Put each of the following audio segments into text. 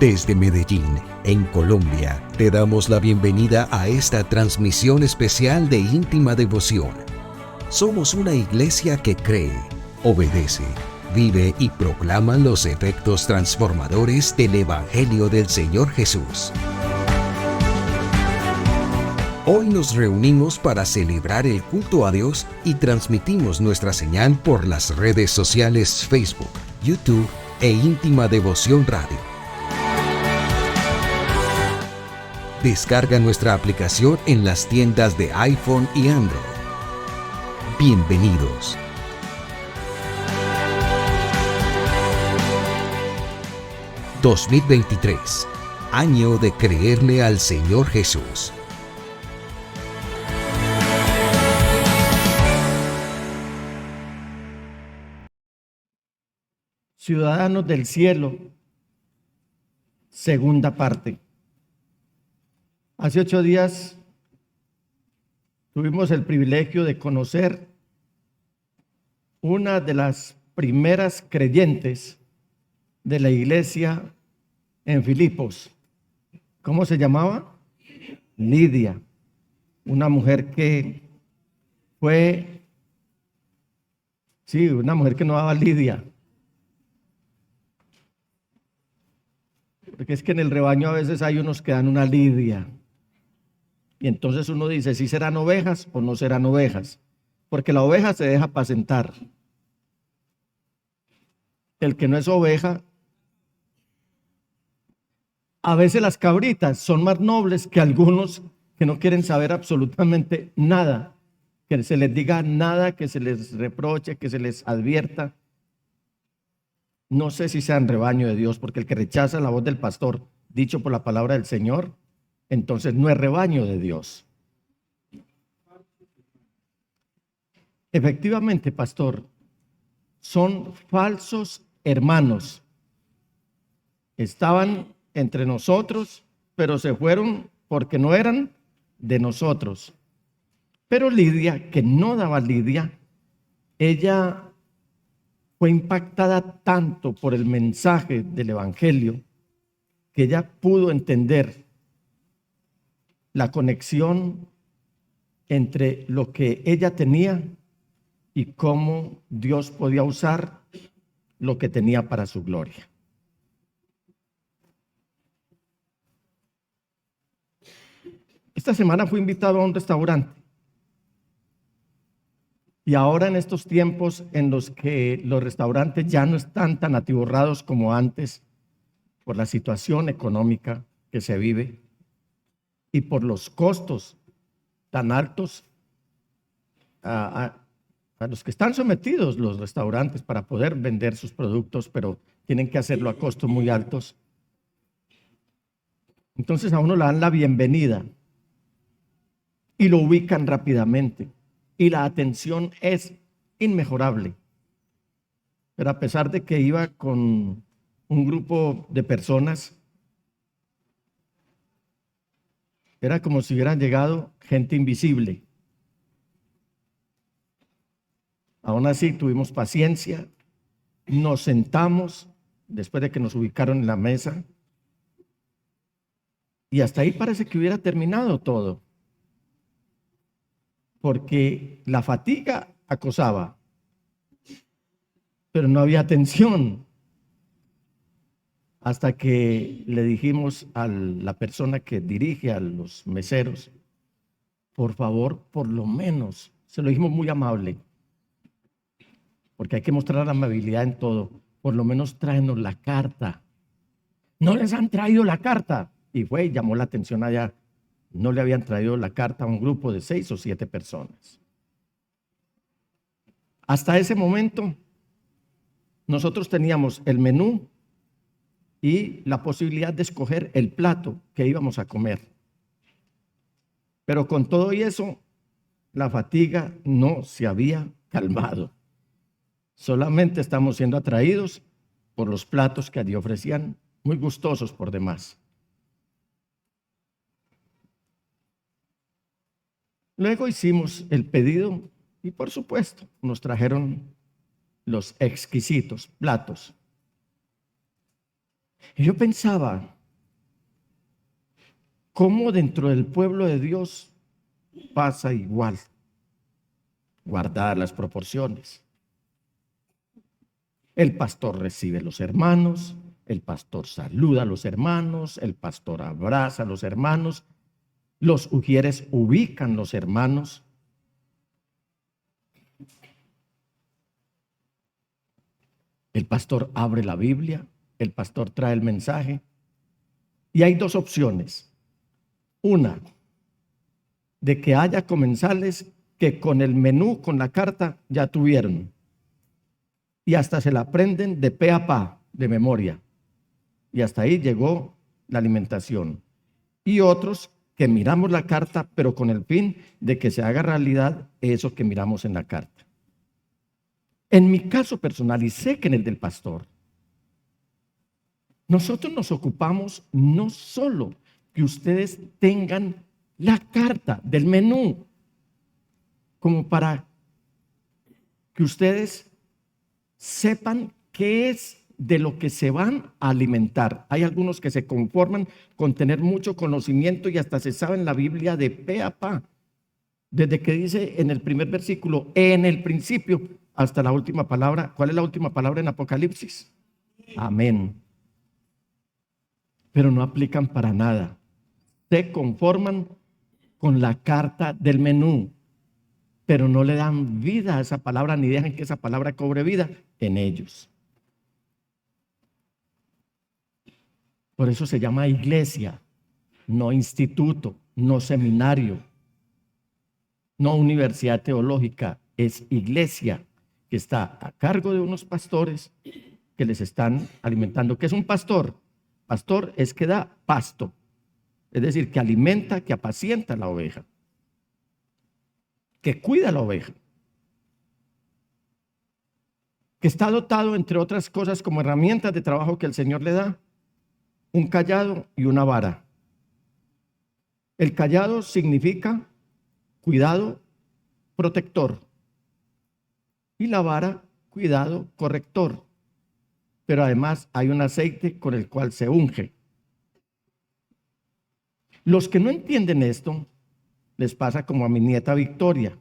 Desde Medellín, en Colombia, te damos la bienvenida a esta transmisión especial de Íntima Devoción. Somos una iglesia que cree, obedece, vive y proclama los efectos transformadores del Evangelio del Señor Jesús. Hoy nos reunimos para celebrar el culto a Dios y transmitimos nuestra señal por las redes sociales Facebook, YouTube e Íntima Devoción Radio. Descarga nuestra aplicación en las tiendas de iPhone y Android. Bienvenidos. ...2023... año de creerle al Señor Jesús. Ciudadanos del cielo, segunda parte. Hace 8 días tuvimos el privilegio de conocer una de las primeras creyentes de la iglesia en Filipos. ¿Cómo se llamaba? Lidia, una mujer que fue, una mujer que no daba lidia. Porque es que en el rebaño a veces hay unos que dan una lidia. Y entonces uno dice, ¿sí serán ovejas o no serán ovejas? Porque la oveja se deja apacentar. El que no es oveja, a veces las cabritas son más nobles que algunos que no quieren saber absolutamente nada. Que se les diga nada, que se les reproche, que se les advierta. No sé si sean rebaño de Dios, porque el que rechaza la voz del pastor, dicho por la palabra del Señor, entonces no es rebaño de Dios. Efectivamente, pastor, son falsos hermanos. Estaban entre nosotros, pero se fueron porque no eran de nosotros. Pero Lidia, que no daba lidia, ella fue impactada tanto por el mensaje del Evangelio que ella pudo entender la conexión entre lo que ella tenía y cómo Dios podía usar lo que tenía para su gloria. Esta semana fui invitado a un restaurante. Y ahora en estos tiempos en los que los restaurantes ya no están tan atiborrados como antes por la situación económica que se vive y por los costos tan altos a los que están sometidos los restaurantes para poder vender sus productos, pero tienen que hacerlo a costos muy altos. Entonces a uno le dan la bienvenida y lo ubican rápidamente. Y la atención es inmejorable. Pero a pesar de que iba con un grupo de personas, era como si hubieran llegado gente invisible. Aún así tuvimos paciencia, nos sentamos después de que nos ubicaron en la mesa y hasta ahí parece que hubiera terminado todo. Porque la fatiga acosaba, pero no había atención. Hasta que le dijimos a la persona que dirige a los meseros, por favor, por lo menos, se lo dijimos muy amable, porque hay que mostrar amabilidad en todo, por lo menos tráenos la carta. No les han traído la carta. Y fue y llamó la atención allá. No le habían traído la carta a un grupo de 6 o 7 personas. Hasta ese momento, nosotros teníamos el menú y la posibilidad de escoger el plato que íbamos a comer. Pero con todo y eso, la fatiga no se había calmado. Solamente estamos siendo atraídos por los platos que allí ofrecían, muy gustosos por demás. Luego hicimos el pedido y por supuesto nos trajeron los exquisitos platos. Y yo pensaba, ¿cómo dentro del pueblo de Dios pasa igual? Guardar las proporciones. El pastor recibe a los hermanos, el pastor saluda a los hermanos, el pastor abraza a los hermanos, los ujieres ubican los hermanos. El pastor abre la Biblia, el pastor trae el mensaje. Y hay dos opciones. Una, de que haya comensales que con el menú, con la carta, ya tuvieron. Y hasta se la aprenden de pe a pa, de memoria. Y hasta ahí llegó la alimentación. Y otros que miramos la carta, pero con el fin de que se haga realidad eso que miramos en la carta. En mi caso personal, y sé que en el del pastor, nosotros nos ocupamos no solo que ustedes tengan la carta del menú, como para que ustedes sepan qué es de lo que se van a alimentar. Hay algunos que se conforman con tener mucho conocimiento y hasta se saben la Biblia de pe a pa, desde que dice en el primer versículo, en el principio, hasta la última palabra. ¿Cuál es la última palabra en Apocalipsis? Amén. Pero no aplican para nada. Se conforman con la carta del menú, pero no le dan vida a esa palabra ni dejan que esa palabra cobre vida en ellos. Por eso se llama iglesia, no instituto, no seminario, no universidad teológica, es iglesia que está a cargo de unos pastores que les están alimentando. ¿Qué es un pastor? Pastor es que da pasto, es decir, que alimenta, que apacienta la oveja, que cuida la oveja, que está dotado, entre otras cosas, como herramientas de trabajo que el Señor le da, un cayado y una vara. El cayado significa cuidado protector y la vara, cuidado corrector. Pero además hay un aceite con el cual se unge. Los que no entienden esto, les pasa como a mi nieta Victoria.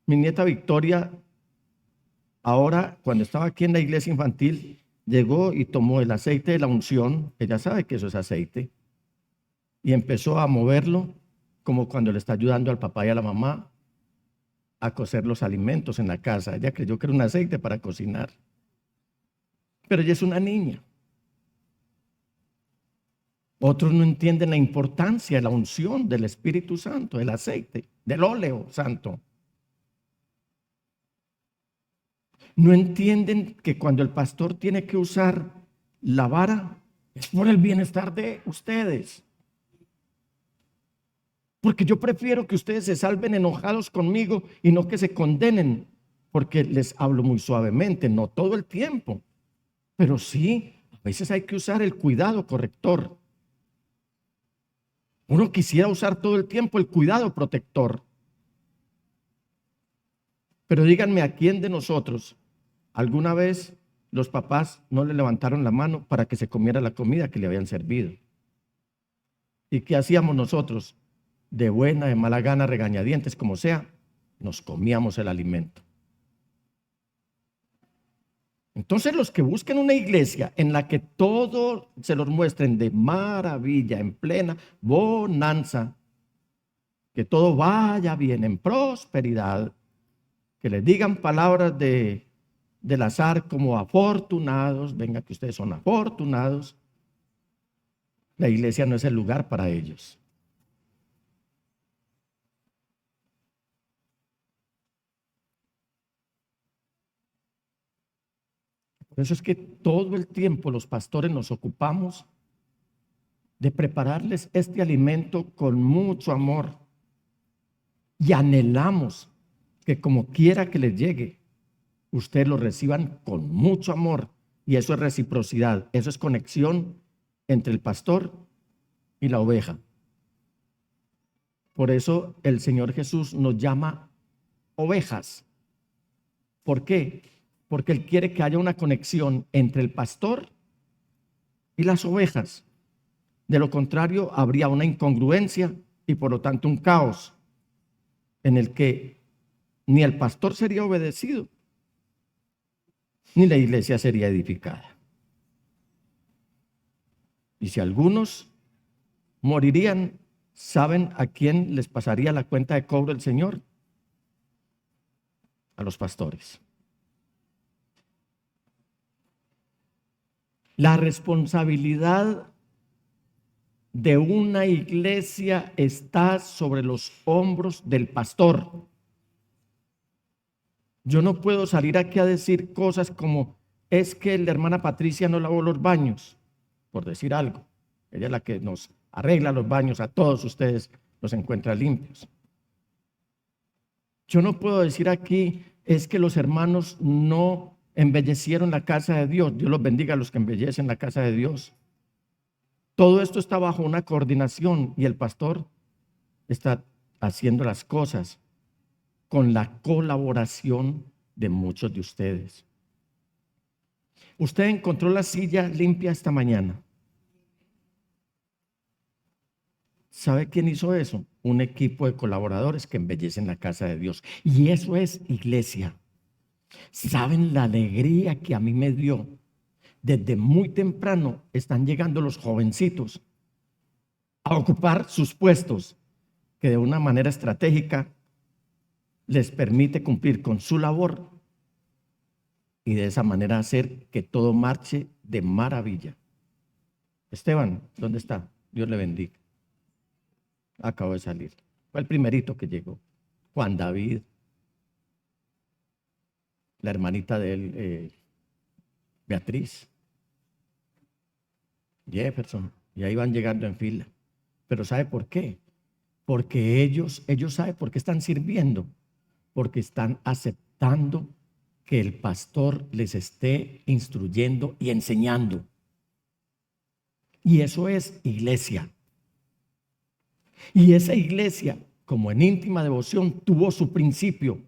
Mi nieta Victoria, ahora, cuando estaba aquí en la iglesia infantil, llegó y tomó el aceite de la unción, ella sabe que eso es aceite, y empezó a moverlo como cuando le está ayudando al papá y a la mamá a cocer los alimentos en la casa. Ella creyó que era un aceite para cocinar, pero ella es una niña. Otros no entienden la importancia de la unción del Espíritu Santo, del aceite, del óleo santo. No entienden que cuando el pastor tiene que usar la vara es por el bienestar de ustedes. Porque yo prefiero que ustedes se salven enojados conmigo y no que se condenen, porque les hablo muy suavemente, no todo el tiempo, pero sí, a veces hay que usar el cuidado corrector. Uno quisiera usar todo el tiempo el cuidado protector. Pero díganme, ¿a quién de nosotros alguna vez los papás no le levantaron la mano para que se comiera la comida que le habían servido? ¿Y qué hacíamos nosotros? De buena, de mala gana, regañadientes, como sea, nos comíamos el alimento. Entonces los que busquen una iglesia en la que todo se los muestren de maravilla, en plena bonanza, que todo vaya bien, en prosperidad, que les digan palabras del azar como afortunados, venga que ustedes son afortunados, la iglesia no es el lugar para ellos. Por eso es que todo el tiempo los pastores nos ocupamos de prepararles este alimento con mucho amor y anhelamos que como quiera que les llegue, ustedes lo reciban con mucho amor, y eso es reciprocidad, eso es conexión entre el pastor y la oveja. Por eso el Señor Jesús nos llama ovejas. ¿Por qué? Porque Él quiere que haya una conexión entre el pastor y las ovejas. De lo contrario, habría una incongruencia y por lo tanto un caos en el que ni el pastor sería obedecido, ni la iglesia sería edificada. Y si algunos morirían, ¿saben a quién les pasaría la cuenta de cobro el Señor? A los pastores. La responsabilidad de una iglesia está sobre los hombros del pastor. Yo no puedo salir aquí a decir cosas como es que la hermana Patricia no lavó los baños, por decir algo. Ella es la que nos arregla los baños, a todos ustedes los encuentra limpios. Yo no puedo decir aquí es que los hermanos no embellecieron la casa de Dios. Dios los bendiga a los que embellecen la casa de Dios. Todo esto está bajo una coordinación y el pastor está haciendo las cosas con la colaboración de muchos de ustedes. Usted encontró la silla limpia esta mañana. ¿Sabe quién hizo eso? Un equipo de colaboradores que embellecen la casa de Dios. Y eso es iglesia. ¿Saben la alegría que a mí me dio? Desde muy temprano están llegando los jovencitos a ocupar sus puestos que de una manera estratégica les permite cumplir con su labor y de esa manera hacer que todo marche de maravilla. Esteban, ¿dónde está? Dios le bendiga. Acabo de salir. Fue el primerito que llegó. Juan David, la hermanita de él, Beatriz, Jefferson, y ahí van llegando en fila. Pero ¿sabe por qué? Porque ellos saben por qué están sirviendo, porque están aceptando que el pastor les esté instruyendo y enseñando. Y eso es iglesia. Y esa iglesia, como en íntima devoción, tuvo su principio.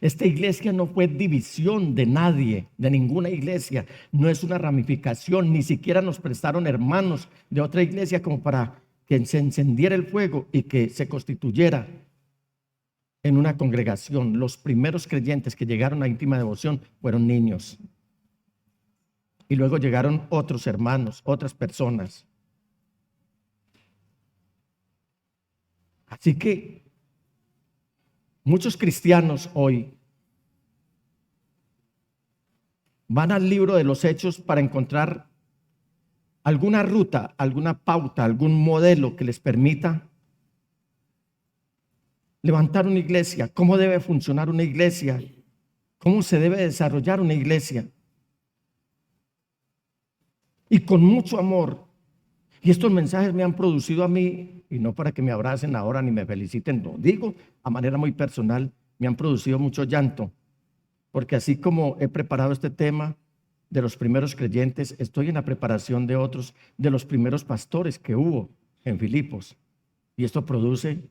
Esta iglesia no fue división de nadie, de ninguna iglesia. No es una ramificación, ni siquiera nos prestaron hermanos de otra iglesia como para que se encendiera el fuego y que se constituyera en una congregación. Los primeros creyentes que llegaron a íntima devoción fueron niños. Y luego llegaron otros hermanos, otras personas. Así que muchos cristianos hoy van al libro de los Hechos para encontrar alguna ruta, alguna pauta, algún modelo que les permita levantar una iglesia, cómo debe funcionar una iglesia, cómo se debe desarrollar una iglesia. Y con mucho amor. Y estos mensajes me han producido a mí, y no para que me abracen ahora ni me feliciten, lo digo a manera muy personal, me han producido mucho llanto, porque así como he preparado este tema de los primeros creyentes, estoy en la preparación de otros, de los primeros pastores que hubo en Filipos, y esto produce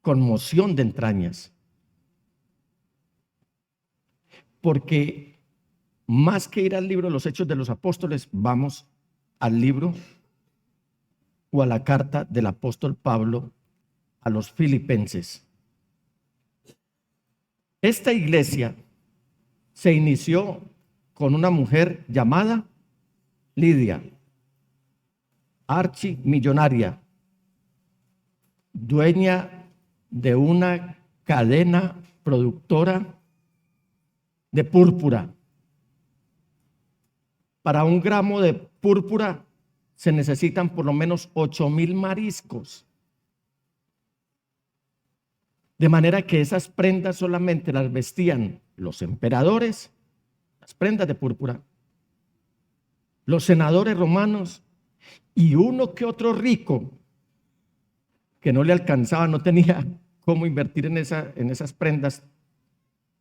conmoción de entrañas, porque más que ir al libro de los Hechos de los Apóstoles, vamos al libro o a la carta del apóstol Pablo a los filipenses. Esta iglesia se inició con una mujer llamada Lidia, archimillonaria, dueña de una cadena productora de púrpura. Para 1 gramo de púrpura se necesitan por lo menos 8,000 mariscos. De manera que esas prendas solamente las vestían los emperadores, las prendas de púrpura, los senadores romanos y uno que otro rico que no le alcanzaba, no tenía cómo invertir en esas prendas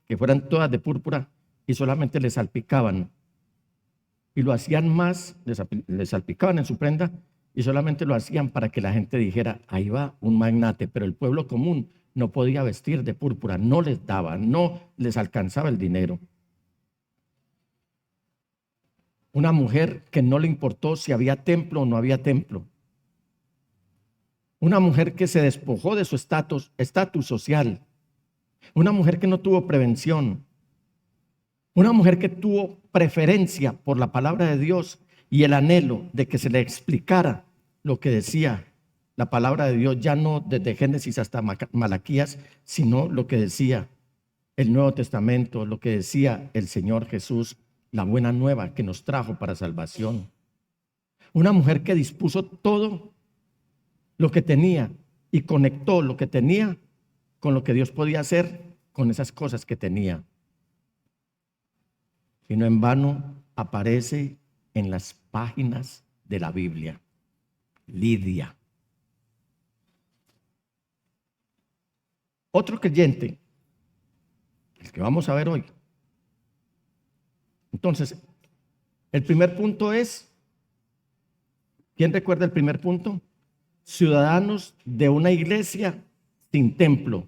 que fueran todas de púrpura y solamente le salpicaban. Y lo hacían más, les salpicaban en su prenda y solamente lo hacían para que la gente dijera, ahí va un magnate, pero el pueblo común no podía vestir de púrpura, no les daba, no les alcanzaba el dinero. Una mujer que no le importó si había templo o no había templo. Una mujer que se despojó de su estatus social. Una mujer que no tuvo prevención. Una mujer que tuvo preferencia por la palabra de Dios y el anhelo de que se le explicara lo que decía la palabra de Dios, ya no desde Génesis hasta Malaquías, sino lo que decía el Nuevo Testamento, lo que decía el Señor Jesús, la buena nueva que nos trajo para salvación. Una mujer que dispuso todo lo que tenía y conectó lo que tenía con lo que Dios podía hacer con esas cosas que tenía. Y no en vano aparece en las páginas de la Biblia. Lidia. Otro creyente, el que vamos a ver hoy. Entonces, el primer punto es, ¿quién recuerda el primer punto? Ciudadanos de una iglesia sin templo.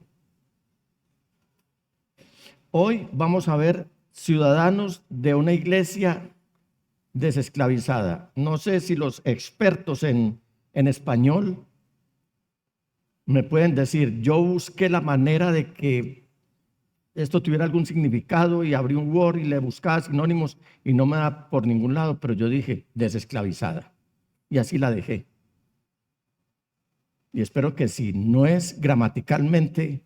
Hoy vamos a ver ciudadanos de una iglesia desesclavizada. No sé si los expertos en español me pueden decir, yo busqué la manera de que esto tuviera algún significado y abrí un Word y le buscaba sinónimos y no me da por ningún lado, pero yo dije desesclavizada y así la dejé. Y espero que si no es gramaticalmente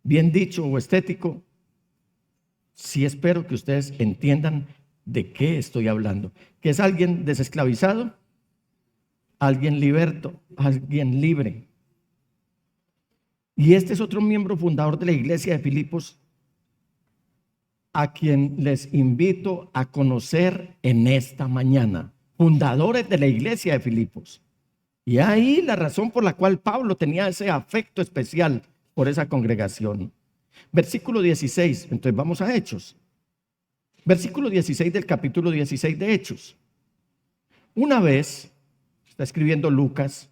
bien dicho o estético, sí espero que ustedes entiendan de qué estoy hablando. ¿Que es alguien desesclavizado? Alguien liberto, alguien libre. Y este es otro miembro fundador de la iglesia de Filipos, a quien les invito a conocer en esta mañana. Fundadores de la iglesia de Filipos. Y ahí la razón por la cual Pablo tenía ese afecto especial por esa congregación. Versículo 16, entonces vamos a Hechos. Versículo 16 del capítulo 16 de Hechos. Una vez, está escribiendo Lucas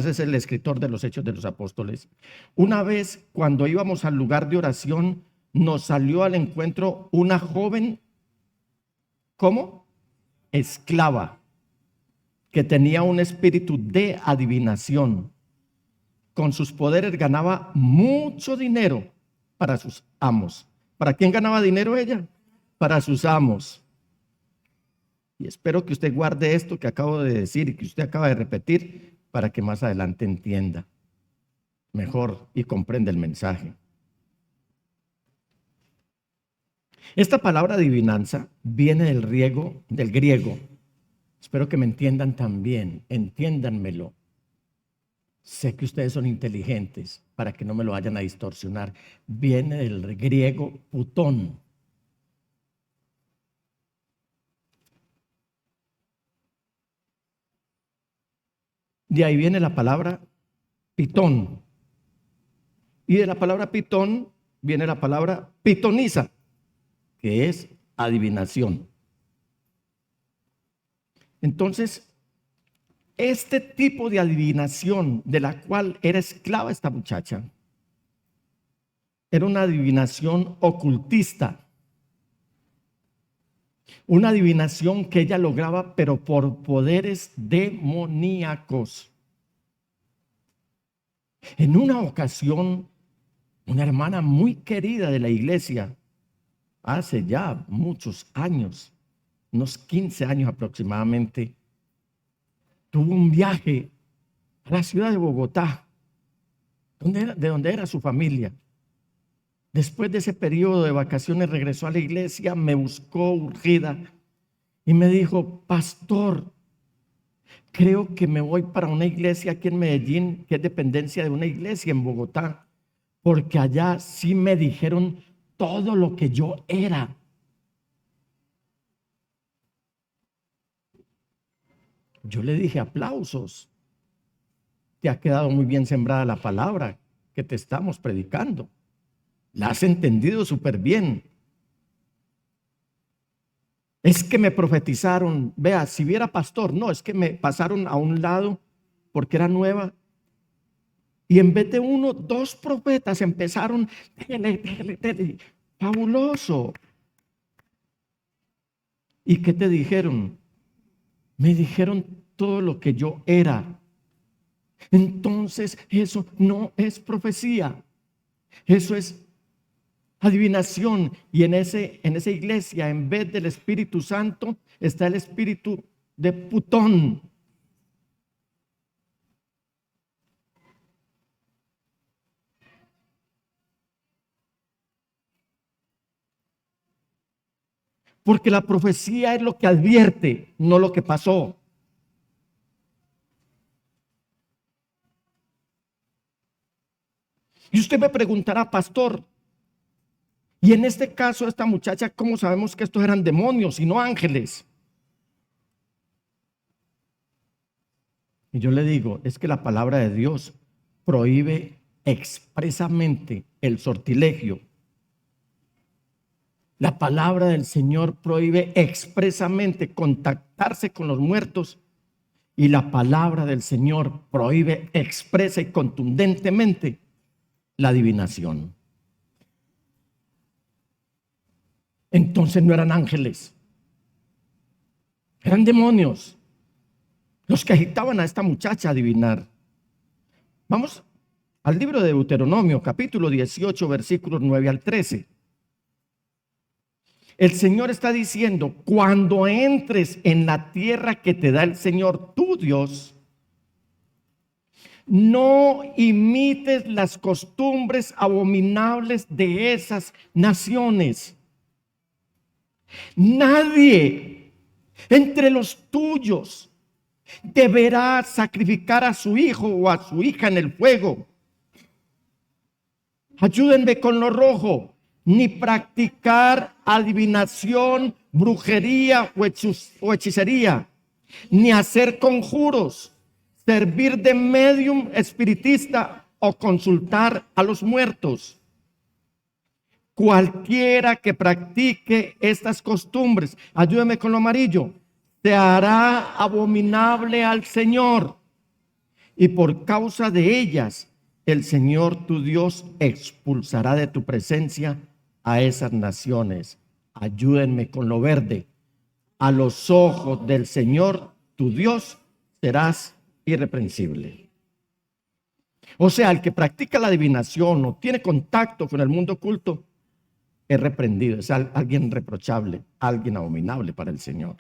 es el escritor de los Hechos de los Apóstoles. Una vez, cuando íbamos al lugar de oración, nos salió al encuentro una joven, ¿cómo? Esclava, que tenía un espíritu de adivinación. Con sus poderes ganaba mucho dinero para sus amos. ¿Para quién ganaba dinero ella? Para sus amos. Y espero que usted guarde esto que acabo de decir y que usted acaba de repetir para que más adelante entienda mejor y comprenda el mensaje. Esta palabra adivinanza viene del griego. Espero que me entiendan también, entiéndanmelo. Sé que ustedes son inteligentes para que no me lo vayan a distorsionar. Viene del griego putón. De ahí viene la palabra pitón. Y de la palabra pitón viene la palabra pitonisa, que es adivinación. Entonces, este tipo de adivinación de la cual era esclava esta muchacha, era una adivinación ocultista. Una adivinación que ella lograba, pero por poderes demoníacos. En una ocasión, una hermana muy querida de la iglesia, hace ya muchos años, unos 15 años aproximadamente, tuvo un viaje a la ciudad de Bogotá, de donde era su familia. Después de ese periodo de vacaciones regresó a la iglesia, me buscó urgida y me dijo, pastor, creo que me voy para una iglesia aquí en Medellín, que es dependencia de una iglesia en Bogotá, porque allá sí me dijeron todo lo que yo era. Yo le dije, aplausos, te ha quedado muy bien sembrada la palabra que te estamos predicando. La has entendido súper bien. Es que me profetizaron, vea, si viera pastor, no, es que me pasaron a un lado porque era nueva. Y en vez de uno, dos profetas empezaron, déjele, fabuloso. ¿Y qué te dijeron? Me dijeron todo lo que yo era. Entonces eso no es profecía, eso es adivinación. Y en esa iglesia, en vez del Espíritu Santo, está el espíritu de Putón. Porque la profecía es lo que advierte, no lo que pasó. Y usted me preguntará, pastor, y en este caso esta muchacha, ¿cómo sabemos que estos eran demonios y no ángeles? Y yo le digo, es que la palabra de Dios prohíbe expresamente el sortilegio. La palabra del Señor prohíbe expresamente contactarse con los muertos, y la palabra del Señor prohíbe expresa y contundentemente la adivinación. Entonces no eran ángeles, eran demonios los que agitaban a esta muchacha a adivinar. Vamos al libro de Deuteronomio, capítulo 18, versículos 9 al 13. El Señor está diciendo: cuando entres en la tierra que te da el Señor tu Dios, no imites las costumbres abominables de esas naciones. Nadie entre los tuyos deberá sacrificar a su hijo o a su hija en el fuego. Ayúdenme con lo rojo. Ni practicar adivinación, brujería o hechicería, ni hacer conjuros, servir de medium espiritista o consultar a los muertos. Cualquiera que practique estas costumbres, ayúdeme con lo amarillo, se hará abominable al Señor, y por causa de ellas el Señor tu Dios expulsará de tu presencia a esas naciones. Ayúdenme con lo verde. A los ojos del Señor tu Dios serás irreprensible. O sea, el que practica la adivinación o tiene contacto con el mundo oculto es reprendido, es alguien reprochable, alguien abominable para el Señor.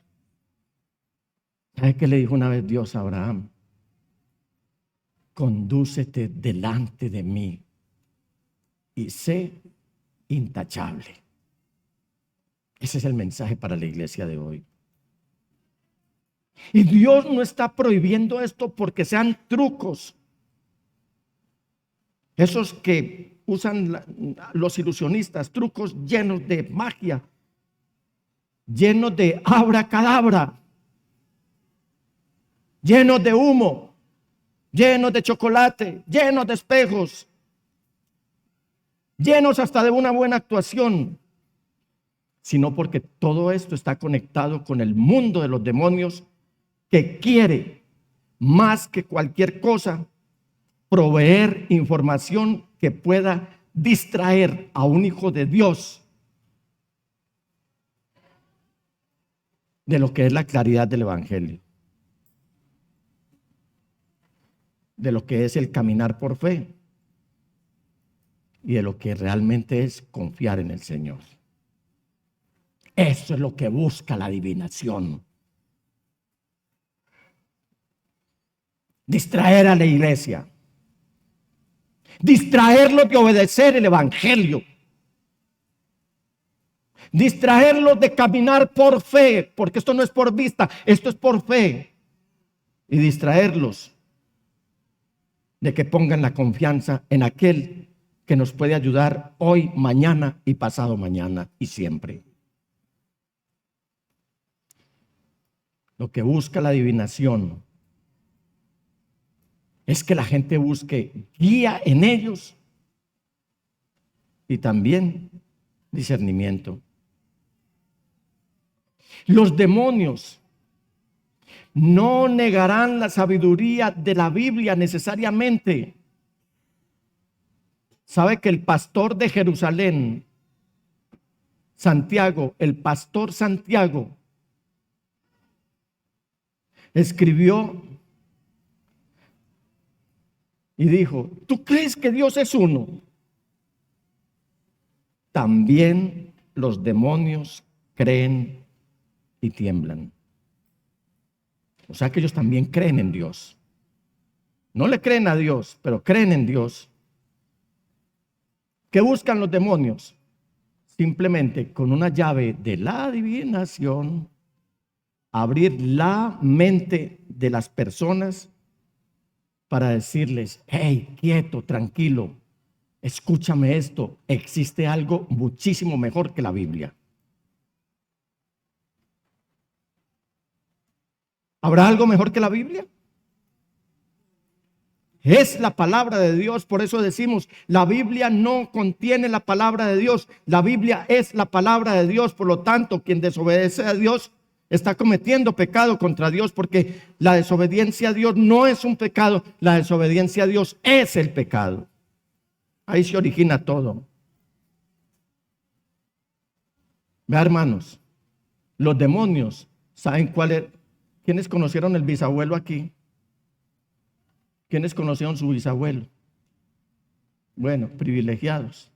¿Sabe qué le dijo una vez Dios a Abraham? Condúcete delante de mí y sé intachable. Ese es el mensaje para la iglesia de hoy. Y Dios no está prohibiendo esto porque sean trucos. Esos que usan los ilusionistas, trucos llenos de magia, llenos de abracadabra, llenos de humo, llenos de chocolate, llenos de espejos, llenos hasta de una buena actuación, sino porque todo esto está conectado con el mundo de los demonios, que quiere más que cualquier cosa proveer información que pueda distraer a un hijo de Dios de lo que es la claridad del evangelio, de lo que es el caminar por fe y de lo que realmente es confiar en el Señor. Eso es lo que busca la adivinación. Distraer a la iglesia, distraerlos de obedecer el evangelio, distraerlos de caminar por fe, porque esto no es por vista, esto es por fe, y distraerlos de que pongan la confianza en aquel que nos puede ayudar hoy, mañana y pasado mañana y siempre. Lo que busca la adivinación es que la gente busque guía en ellos y también discernimiento. Los demonios no negarán la sabiduría de la Biblia necesariamente. ¿Sabe que el pastor de Jerusalén, Santiago, el pastor Santiago, escribió y dijo: ¿tú crees que Dios es uno? También los demonios creen y tiemblan. O sea que ellos también creen en Dios. No le creen a Dios, pero creen en Dios. ¿Qué buscan los demonios? Simplemente con una llave de la adivinación, abrir la mente de las personas para decirles: hey, quieto, tranquilo, escúchame esto, existe algo muchísimo mejor que la Biblia. ¿Habrá algo mejor que la Biblia? Es la palabra de Dios, por eso decimos, la Biblia no contiene la palabra de Dios, la Biblia es la palabra de Dios, por lo tanto, quien desobedece a Dios está cometiendo pecado contra Dios, porque la desobediencia a Dios no es un pecado, la desobediencia a Dios es el pecado. Ahí se origina todo. Vea, hermanos, los demonios saben cuál es. ¿Quiénes conocieron el bisabuelo aquí? ¿Quiénes conocieron su bisabuelo? Bueno, privilegiados.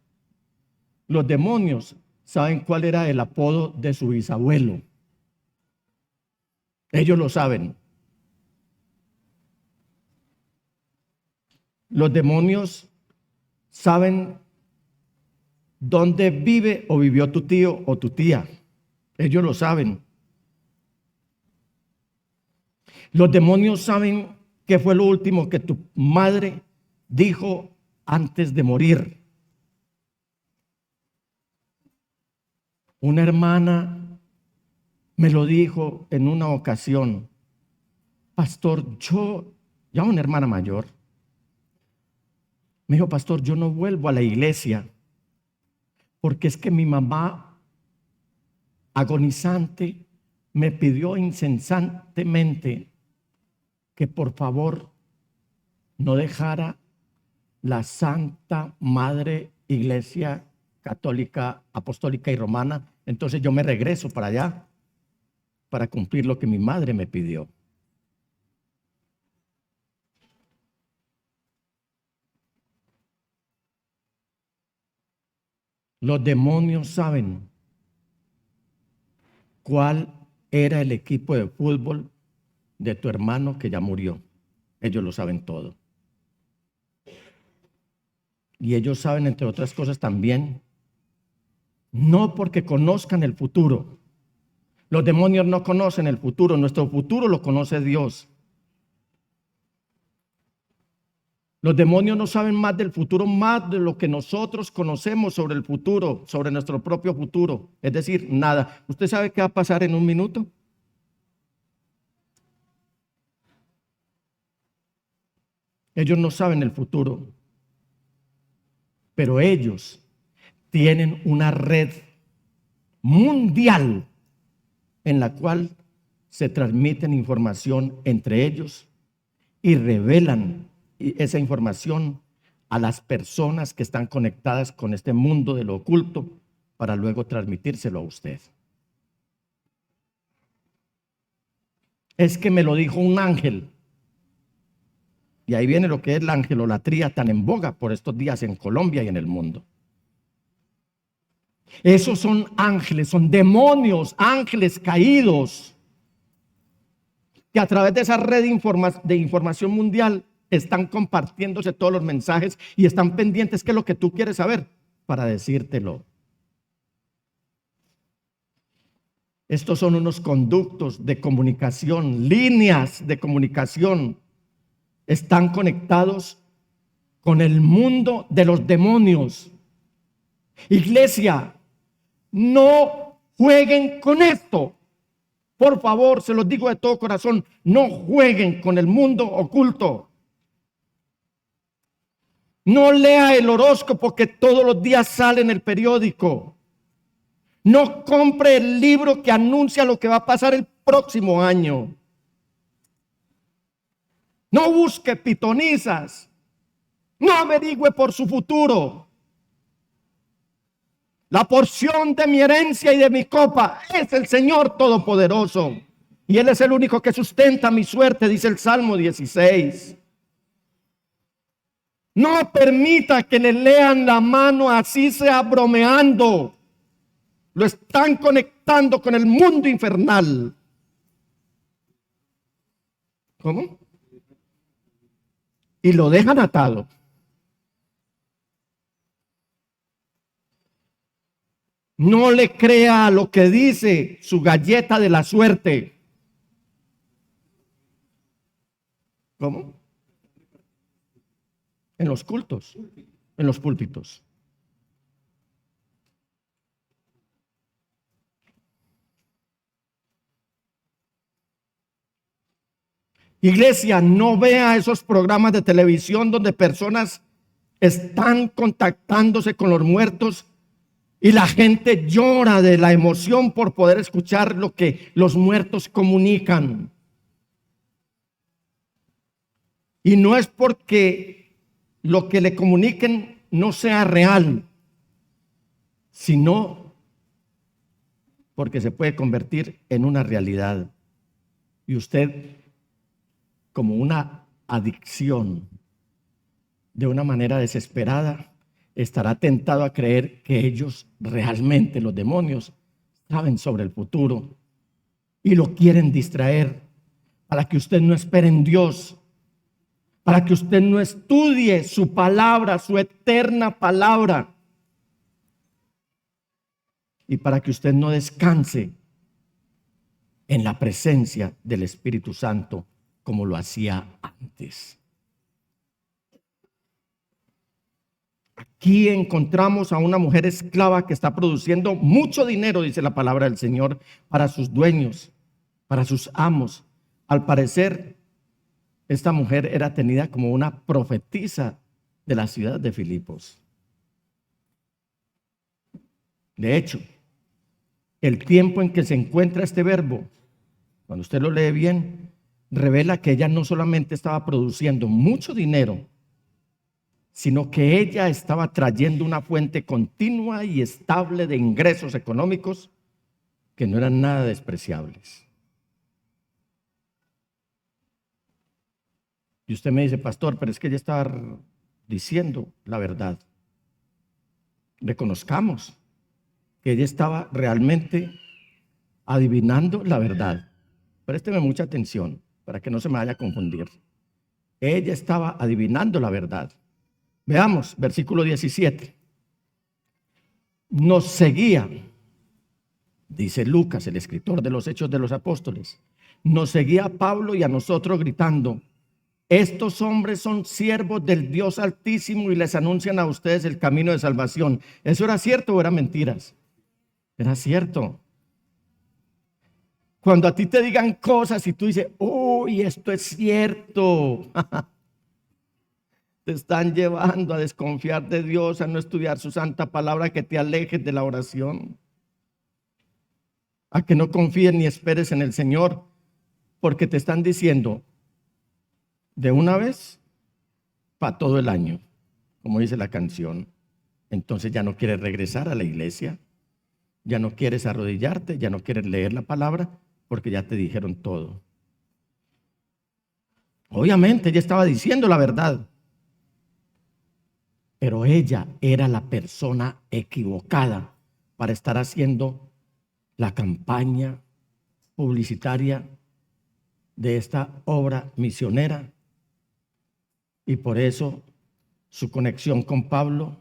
Los demonios saben cuál era el apodo de su bisabuelo. Ellos lo saben. Los demonios saben dónde vive o vivió tu tío o tu tía. Ellos lo saben. Los demonios saben qué fue lo último que tu madre dijo antes de morir. Una hermana me lo dijo en una ocasión: pastor, ya una hermana mayor, me dijo: pastor, yo no vuelvo a la iglesia porque es que mi mamá agonizante me pidió incesantemente que por favor no dejara la Santa Madre Iglesia Católica, Apostólica y Romana. Entonces yo me regreso para allá para cumplir lo que mi madre me pidió. Los demonios saben cuál era el equipo de fútbol de tu hermano que ya murió. Ellos lo saben todo. Y ellos saben, entre otras cosas también, no porque conozcan el futuro. Los demonios no conocen el futuro, nuestro futuro lo conoce Dios. Los demonios no saben más del futuro, más de lo que nosotros conocemos sobre el futuro, sobre nuestro propio futuro. Es decir, nada. ¿Usted sabe qué va a pasar en un minuto? Ellos no saben el futuro, pero ellos tienen una red mundial en la cual se transmiten información entre ellos y revelan esa información a las personas que están conectadas con este mundo de lo oculto para luego transmitírselo a usted. Es que me lo dijo un ángel. Y ahí viene lo que es la angelolatría tan en boga por estos días en Colombia y en el mundo. Esos son ángeles, son demonios, ángeles caídos, que a través de esa red de información mundial están compartiéndose todos los mensajes y están pendientes qué es lo que tú quieres saber para decírtelo. Estos son unos conductos de comunicación, líneas de comunicación. Están conectados con el mundo de los demonios. Iglesia, no jueguen con esto. Por favor, se los digo de todo corazón, no jueguen con el mundo oculto. No lea el horóscopo que todos los días sale en el periódico. No compre el libro que anuncia lo que va a pasar el próximo año. No busque pitonizas. No averigüe por su futuro. La porción de mi herencia y de mi copa es el Señor Todopoderoso. Y Él es el único que sustenta mi suerte, dice el Salmo 16. No permita que le lean la mano, así sea bromeando. Lo están conectando con el mundo infernal. ¿Cómo? Y lo dejan atado. No le crea a lo que dice su galleta de la suerte. ¿Cómo? En los cultos, en los púlpitos. Iglesia, no vea esos programas de televisión donde personas están contactándose con los muertos y la gente llora de la emoción por poder escuchar lo que los muertos comunican. Y no es porque lo que le comuniquen no sea real, sino porque se puede convertir en una realidad. Y usted, como una adicción, de una manera desesperada, estará tentado a creer que ellos realmente, los demonios, saben sobre el futuro y lo quieren distraer para que usted no espere en Dios, para que usted no estudie su palabra, su eterna palabra, y para que usted no descanse en la presencia del Espíritu Santo como lo hacía antes. Aquí encontramos a una mujer esclava que está produciendo mucho dinero, dice la palabra del Señor, para sus dueños, para sus amos. Al parecer, esta mujer era tenida como una profetisa de la ciudad de Filipos. De hecho, el tiempo en que se encuentra este verbo, cuando usted lo lee bien, revela que ella no solamente estaba produciendo mucho dinero, sino que ella estaba trayendo una fuente continua y estable de ingresos económicos que no eran nada despreciables. Y usted me dice, pastor, pero es que ella estaba diciendo la verdad. Reconozcamos que ella estaba realmente adivinando la verdad. Présteme mucha atención para que no se me vaya a confundir. Ella estaba adivinando la verdad. Veamos, versículo 17. Nos seguía, dice Lucas, el escritor de los Hechos de los Apóstoles, nos seguía a Pablo y a nosotros gritando: estos hombres son siervos del Dios Altísimo y les anuncian a ustedes el camino de salvación. ¿Eso era cierto o eran mentiras? Era cierto. Cuando a ti te digan cosas y tú dices, uy, esto es cierto, te están llevando a desconfiar de Dios, a no estudiar su santa palabra, que te alejes de la oración, a que no confíes ni esperes en el Señor, porque te están diciendo de una vez para todo el año, como dice la canción. Entonces ya no quieres regresar a la iglesia, ya no quieres arrodillarte, ya no quieres leer la palabra, porque ya te dijeron todo. Obviamente ella estaba diciendo la verdad, pero ella era la persona equivocada para estar haciendo la campaña publicitaria de esta obra misionera. Y por eso su conexión con Pablo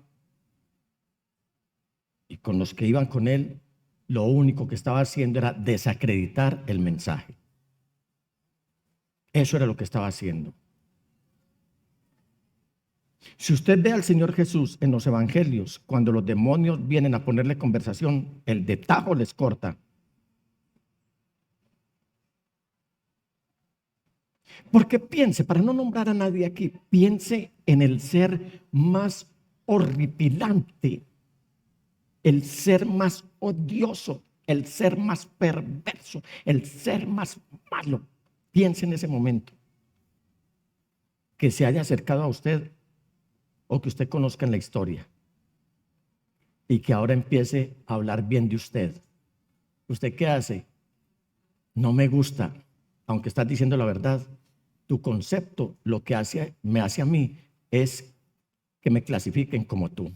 y con los que iban con él, lo único que estaba haciendo era desacreditar el mensaje. Eso era lo que estaba haciendo. Si usted ve al Señor Jesús en los evangelios, cuando los demonios vienen a ponerle conversación, el de tajo les corta. Porque piense, para no nombrar a nadie aquí, piense en el ser más horripilante, el ser más odioso, el ser más perverso, el ser más malo. Piense en ese momento que se haya acercado a usted o que usted conozca en la historia y que ahora empiece a hablar bien de usted. ¿Usted qué hace? no me gusta, aunque estás diciendo la verdad, tu concepto, lo que me hace a mí es que me clasifiquen como tú.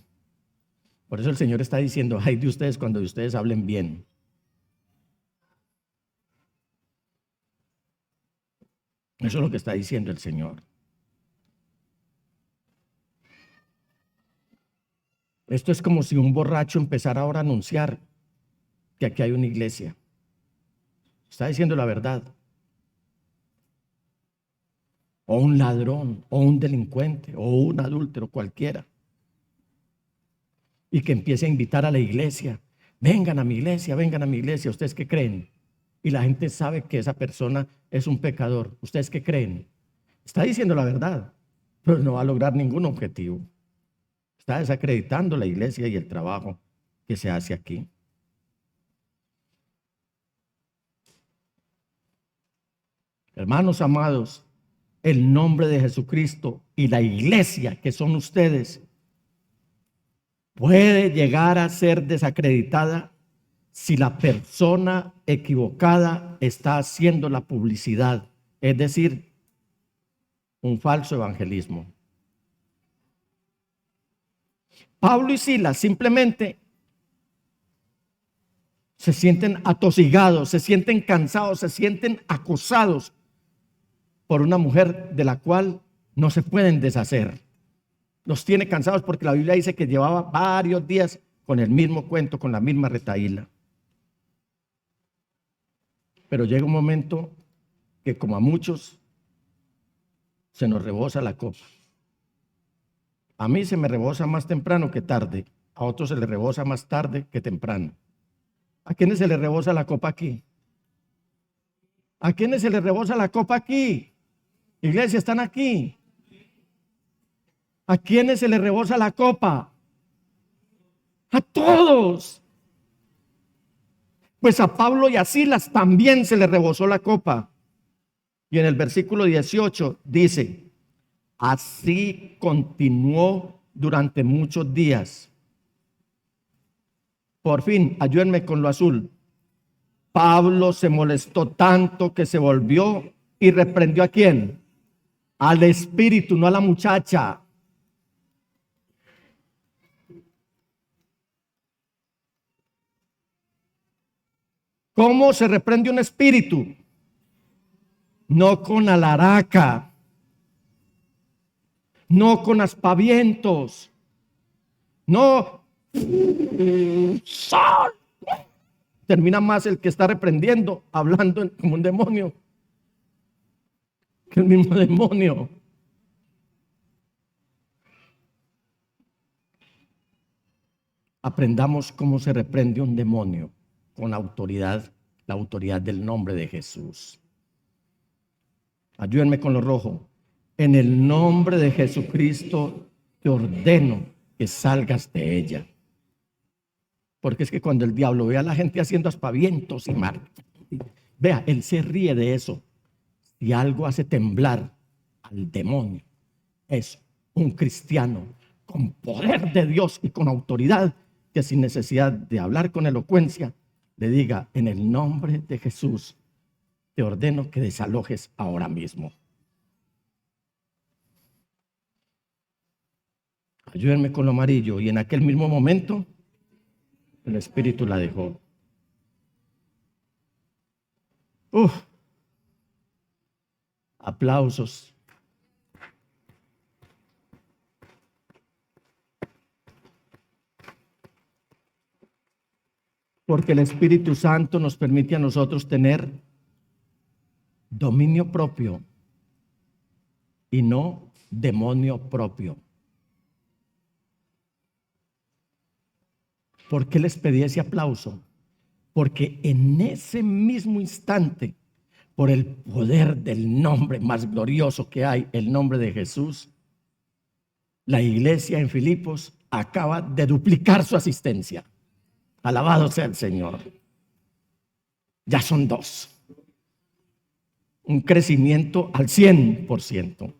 Por eso el Señor está diciendo, ay de ustedes cuando de ustedes hablen bien. Eso es lo que está diciendo el Señor. Esto es como si un borracho empezara ahora a anunciar que aquí hay una iglesia. Está diciendo la verdad. O un ladrón, o un delincuente, o un adúltero, cualquiera. Y que empiece a invitar a la iglesia. Vengan a mi iglesia, vengan a mi iglesia. ¿Ustedes qué creen? Y la gente sabe que esa persona es un pecador. ¿Ustedes qué creen? Está diciendo la verdad, pero no va a lograr ningún objetivo. Está desacreditando la iglesia y el trabajo que se hace aquí. Hermanos amados, el nombre de Jesucristo y la iglesia que son ustedes puede llegar a ser desacreditada si la persona equivocada está haciendo la publicidad, es decir, un falso evangelismo. Pablo y Silas simplemente se sienten atosigados, se sienten cansados, se sienten acosados por una mujer de la cual no se pueden deshacer. Los tiene cansados porque la Biblia dice que llevaba varios días con el mismo cuento, con la misma retahíla. Pero llega un momento que, como a muchos, se nos rebosa la copa. A mí se me rebosa más temprano que tarde, a otros se les rebosa más tarde que temprano. ¿A quiénes se les rebosa la copa aquí? ¿A quiénes se les rebosa la copa aquí? Iglesia, ¿están aquí? ¿A quiénes se les rebosa la copa? A todos. Pues a Pablo y a Silas también se les rebosó la copa. Y en el versículo 18 dice, así continuó durante muchos días. Por fin, ayúdenme con lo azul. Pablo se molestó tanto que se volvió y reprendió ¿a quién? Al espíritu, no a la muchacha. ¿Cómo se reprende un espíritu? No con alaraca, no con aspavientos, no. Termina más el que está reprendiendo, hablando como un demonio, que el mismo demonio. Aprendamos cómo se reprende un demonio con autoridad, la autoridad del nombre de Jesús. Ayúdenme con lo rojo. En el nombre de Jesucristo te ordeno que salgas de ella. Porque es que cuando el diablo ve a la gente haciendo aspavientos y mal, vea, él se ríe de eso. Si algo hace temblar al demonio, es un cristiano con poder de Dios y con autoridad, que sin necesidad de hablar con elocuencia, le diga, en el nombre de Jesús, te ordeno que desalojes ahora mismo. Ayúdenme con lo amarillo. Y en aquel mismo momento, el espíritu la dejó. Aplausos. Porque el Espíritu Santo nos permite a nosotros tener dominio propio y no demonio propio. ¿Por qué les pedí ese aplauso? Porque en ese mismo instante, por el poder del nombre más glorioso que hay, el nombre de Jesús, la iglesia en Filipos acaba de duplicar su asistencia. Alabado sea el Señor. Ya son 2. Un crecimiento al 100%.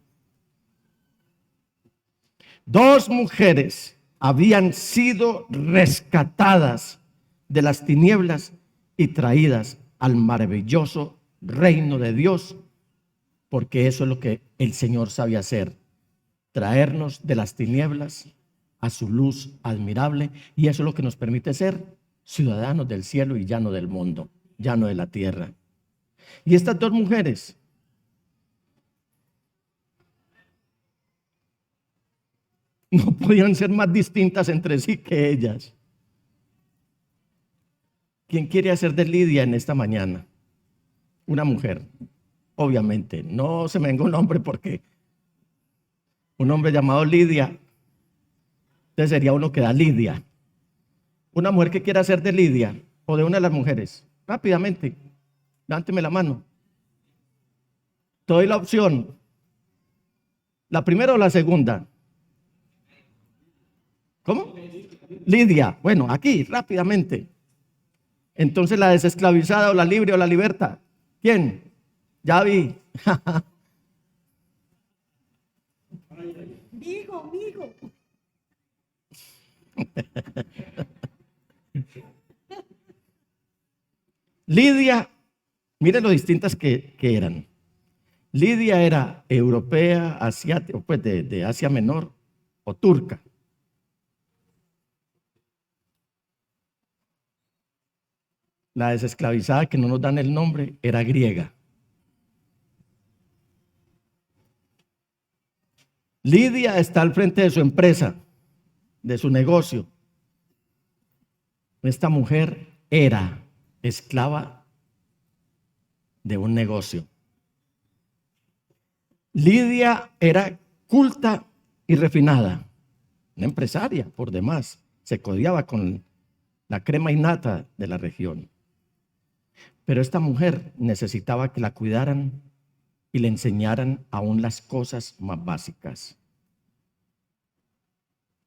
2 mujeres habían sido rescatadas de las tinieblas y traídas al maravilloso reino de Dios, porque eso es lo que el Señor sabe hacer, traernos de las tinieblas a su luz admirable, y eso es lo que nos permite ser ciudadanos del cielo y ya no del mundo, ya no de la tierra. Y estas dos mujeres no podían ser más distintas entre sí que ellas. ¿Quién quiere hacer de Lidia en esta mañana? Una mujer, obviamente. No se me venga un hombre, porque un hombre llamado Lidia, entonces sería uno que da Lidia. Una mujer que quiera hacer de Lidia o de una de las mujeres, rápidamente, levánteme la mano. Te doy la opción, la primera o la segunda. ¿Cómo? Lidia. Bueno, aquí, rápidamente. Entonces, la desesclavizada o la libre o la liberta. ¿Quién? Ya vi. Migo. Lidia, mire lo distintas que eran. Lidia era europea, asiática, pues de Asia Menor o turca. La desesclavizada, que no nos dan el nombre, era griega. Lidia está al frente de su empresa, de su negocio. Esta mujer era esclava de un negocio. Lidia era culta y refinada, una empresaria por demás, se codiaba con la crema innata de la región. Pero esta mujer necesitaba que la cuidaran y le enseñaran aún las cosas más básicas.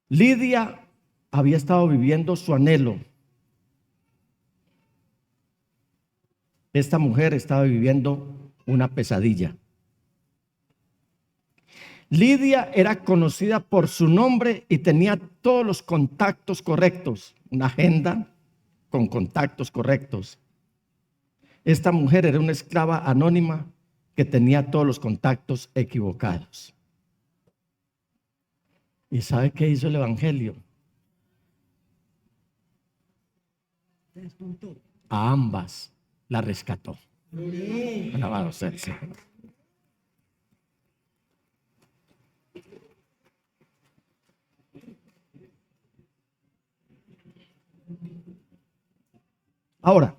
Lidia había estado viviendo su anhelo. Esta mujer estaba viviendo una pesadilla. Lidia era conocida por su nombre y tenía todos los contactos correctos, una agenda con contactos correctos. Esta mujer era una esclava anónima que tenía todos los contactos equivocados. ¿Y sabe qué hizo el Evangelio? A ambas la rescató. Alabado sea el Señor. Ahora,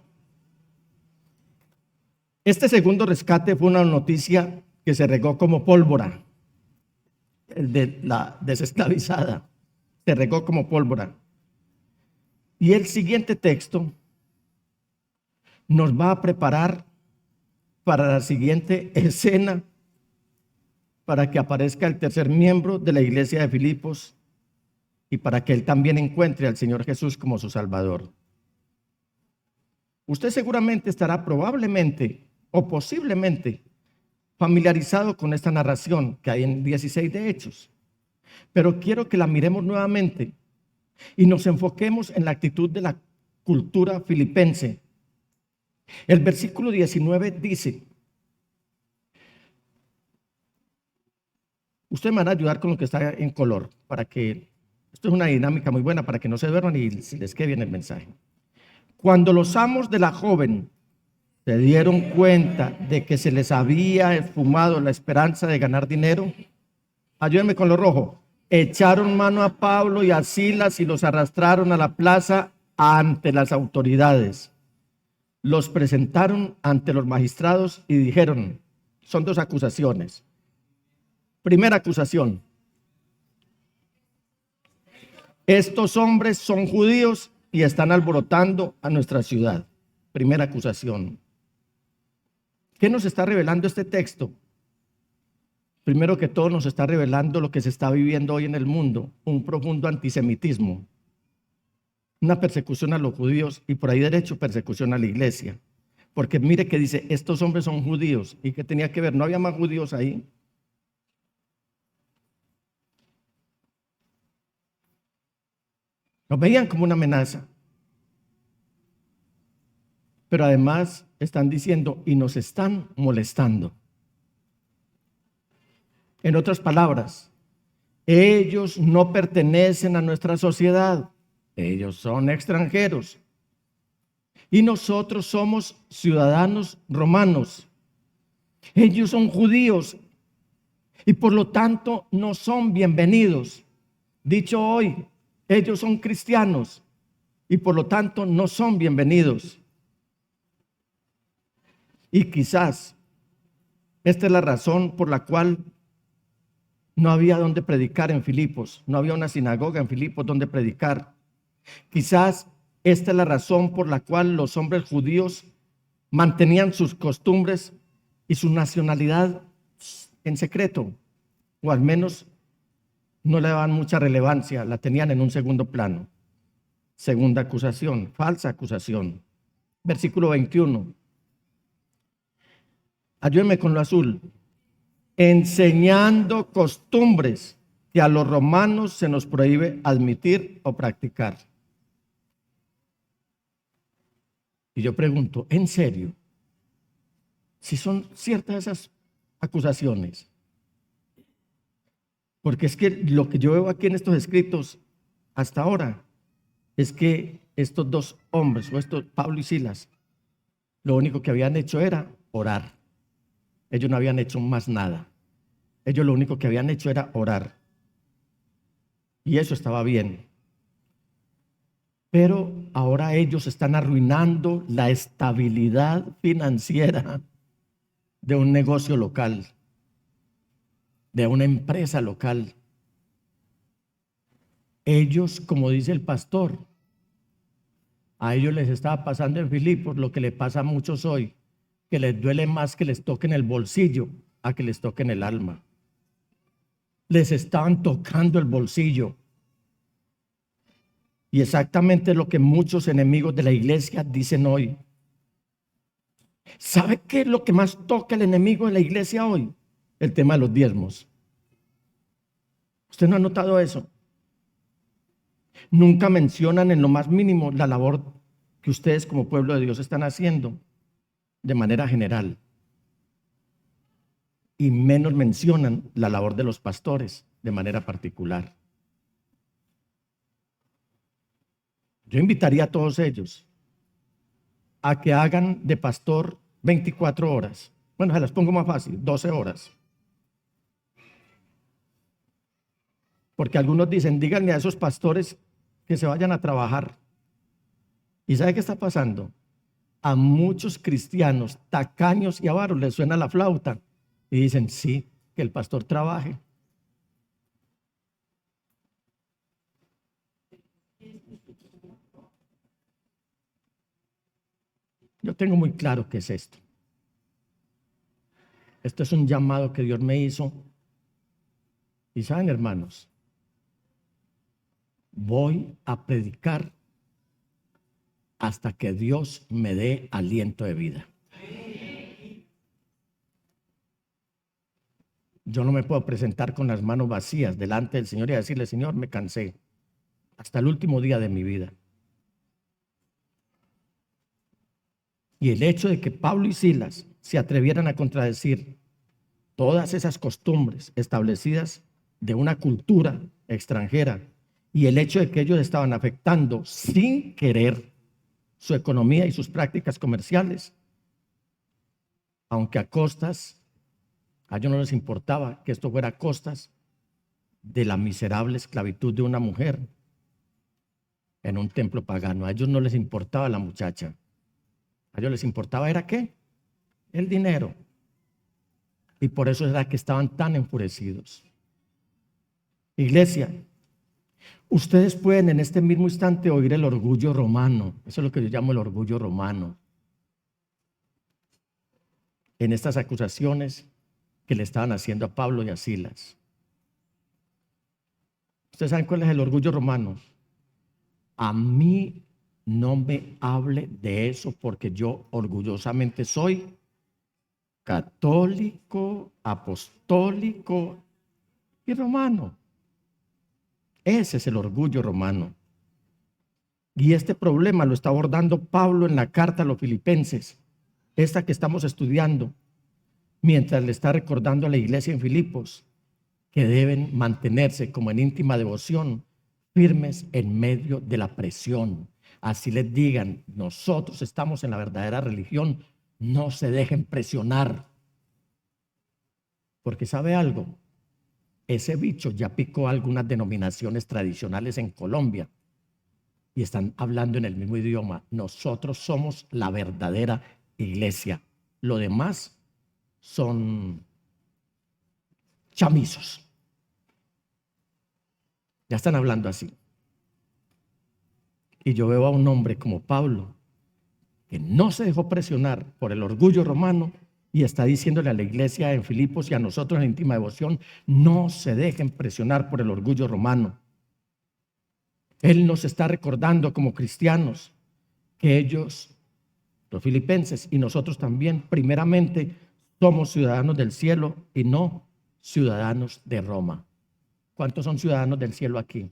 este segundo rescate fue una noticia que se regó como pólvora. El de la desesclavizada se regó como pólvora. Y el siguiente texto nos va a preparar para la siguiente escena, para que aparezca el tercer miembro de la iglesia de Filipos y para que él también encuentre al Señor Jesús como su Salvador. Usted seguramente estará probablemente o posiblemente familiarizado con esta narración que hay en 16 de Hechos, pero quiero que la miremos nuevamente y nos enfoquemos en la actitud de la cultura filipense. El versículo 19 dice, usted me va a ayudar con lo que está en color, para que, esto es una dinámica muy buena para que no se duerman y les quede bien el mensaje. Cuando los amos de la joven se dieron cuenta de que se les había esfumado la esperanza de ganar dinero, ayúdenme con lo rojo, echaron mano a Pablo y a Silas y los arrastraron a la plaza ante las autoridades. Los presentaron ante los magistrados y dijeron, son dos acusaciones. Primera acusación, estos hombres son judíos y están alborotando a nuestra ciudad. Primera acusación. ¿Qué nos está revelando este texto? Primero que todo nos está revelando lo que se está viviendo hoy en el mundo, un profundo antisemitismo, una persecución a los judíos y por ahí derecho persecución a la iglesia. Porque mire que dice, estos hombres son judíos. ¿Y qué tenía que ver? ¿No había más judíos ahí? Los veían como una amenaza. pero además están diciendo y nos están molestando. En otras palabras, ellos no pertenecen a nuestra sociedad, ellos son extranjeros y nosotros somos ciudadanos romanos. Ellos son judíos y por lo tanto no son bienvenidos. Dicho hoy, ellos son cristianos y por lo tanto no son bienvenidos. Y quizás esta es la razón por la cual no había donde predicar en Filipos, no había una sinagoga en Filipos donde predicar. Quizás esta es la razón por la cual los hombres judíos mantenían sus costumbres y su nacionalidad en secreto, o al menos no le daban mucha relevancia, la tenían en un segundo plano. Segunda acusación, falsa acusación. Versículo 21. Ayúdenme con lo azul. Enseñando costumbres que a los romanos se nos prohíbe admitir o practicar. Y yo pregunto, ¿en serio? Si son ciertas esas acusaciones. Porque es que lo que yo veo aquí en estos escritos hasta ahora es que estos dos hombres, o estos Pablo y Silas, lo único que habían hecho era orar. Ellos no habían hecho más nada. Ellos lo único que habían hecho era orar. Y eso estaba bien. Pero ahora ellos están arruinando la estabilidad financiera de un negocio local, de una empresa local. Ellos, como dice el pastor, a ellos les estaba pasando en Filipos lo que le pasa a muchos hoy, que les duele más que les toquen el bolsillo a que les toquen el alma. Les estaban tocando el bolsillo. Y exactamente lo que muchos enemigos de la iglesia dicen hoy. ¿Sabe qué es lo que más toca el enemigo de la iglesia hoy? El tema de los diezmos. ¿Usted no ha notado eso? Nunca mencionan en lo más mínimo la labor que ustedes como pueblo de Dios están haciendo de manera general. Y menos mencionan la labor de los pastores de manera particular. Yo invitaría a todos ellos a que hagan de pastor 24 horas. Bueno, se las pongo más fácil, 12 horas. Porque algunos dicen, díganle a esos pastores que se vayan a trabajar. ¿Y sabe qué está pasando? A muchos cristianos tacaños y avaros les suena la flauta y dicen, sí, que el pastor trabaje. Yo tengo muy claro qué es esto. Esto es un llamado que Dios me hizo. Y saben, hermanos, voy a predicar hasta que Dios me dé aliento de vida. Yo no me puedo presentar con las manos vacías delante del Señor y decirle, Señor, me cansé hasta el último día de mi vida. Y el hecho de que Pablo y Silas se atrevieran a contradecir todas esas costumbres establecidas de una cultura extranjera y el hecho de que ellos estaban afectando sin querer su economía y sus prácticas comerciales, aunque a ellos no les importaba que esto fuera a costas de la miserable esclavitud de una mujer en un templo pagano. A ellos no les importaba la muchacha. A ellos les importaba era ¿qué? El dinero. Y por eso era que estaban tan enfurecidos. Iglesia, ustedes pueden en este mismo instante oír el orgullo romano. Eso es lo que yo llamo el orgullo romano. En estas acusaciones que le estaban haciendo a Pablo y a Silas. ¿Ustedes saben cuál es el orgullo romano? A mí no me hable de eso porque yo orgullosamente soy católico, apostólico y romano. Ese es el orgullo romano. Y este problema lo está abordando Pablo en la carta a los Filipenses, esta que estamos estudiando, mientras le está recordando a la iglesia en Filipos que deben mantenerse como en íntima devoción, firmes en medio de la presión. Así les digan, nosotros estamos en la verdadera religión, no se dejen presionar. Porque ¿sabe algo? Ese bicho ya picó algunas denominaciones tradicionales en Colombia y están hablando en el mismo idioma. Nosotros somos la verdadera iglesia. Lo demás son chamizos. Ya están hablando así. Y yo veo a un hombre como Pablo, que no se dejó presionar por el orgullo romano y está diciéndole a la iglesia en Filipos y a nosotros en íntima devoción, no se dejen presionar por el orgullo romano. Él nos está recordando como cristianos que ellos, los filipenses y nosotros también, primeramente somos ciudadanos del cielo y no ciudadanos de Roma. ¿Cuántos son ciudadanos del cielo aquí?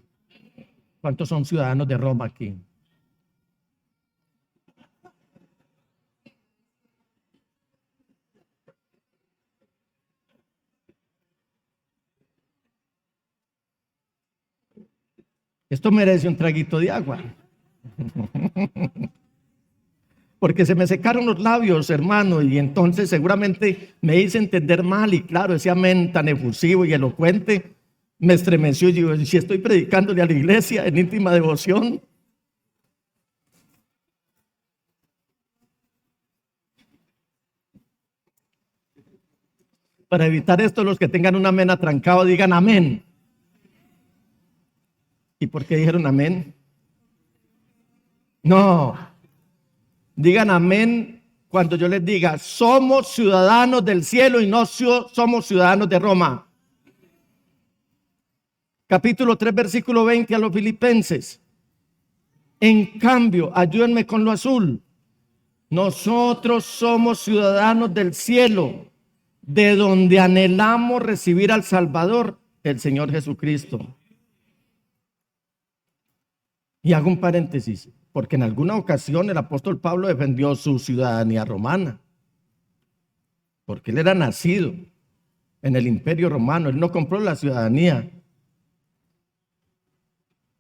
¿Cuántos son ciudadanos de Roma aquí? Esto merece un traguito de agua. Porque se me secaron los labios, hermano, y entonces seguramente me hice entender mal. Y claro, ese amén tan efusivo y elocuente me estremeció. Y digo, si estoy predicándole a la iglesia en íntima devoción. Para evitar esto, los que tengan un amén atrancado, digan amén. ¿Y por qué dijeron amén? No. Digan amén cuando yo les diga, somos ciudadanos del cielo y no somos ciudadanos de Roma. Capítulo 3, versículo 20 a los Filipenses. En cambio, ayúdenme con lo azul. Nosotros somos ciudadanos del cielo, de donde anhelamos recibir al Salvador, el Señor Jesucristo. Y hago un paréntesis, porque en alguna ocasión el apóstol Pablo defendió su ciudadanía romana, porque él era nacido en el imperio romano, él no compró la ciudadanía.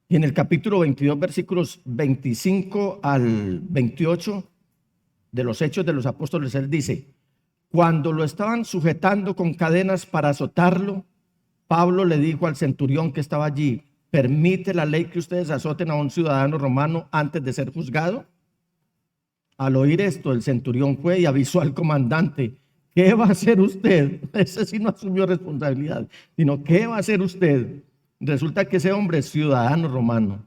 Y en el capítulo 22, versículos 25 al 28 de los Hechos de los Apóstoles, él dice, cuando lo estaban sujetando con cadenas para azotarlo, Pablo le dijo al centurión que estaba allí, ¿permite la ley que ustedes azoten a un ciudadano romano antes de ser juzgado? Al oír esto, el centurión fue y avisó al comandante, ¿qué va a hacer usted? Ese sí no asumió responsabilidad, sino ¿qué va a hacer usted? Resulta que ese hombre es ciudadano romano.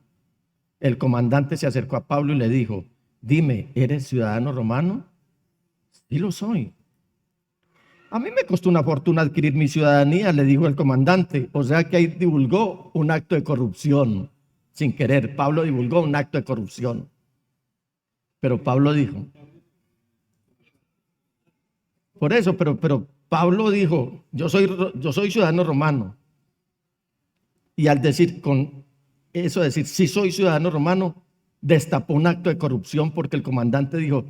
El comandante se acercó a Pablo y le dijo, dime, ¿eres ciudadano romano? Sí lo soy. A mí me costó una fortuna adquirir mi ciudadanía, le dijo el comandante. O sea que ahí divulgó un acto de corrupción, sin querer. Pablo divulgó un acto de corrupción. Pero Pablo dijo, por eso, pero Pablo dijo, yo soy ciudadano romano. Y al decir, con eso decir, sí soy ciudadano romano, destapó un acto de corrupción porque el comandante dijo,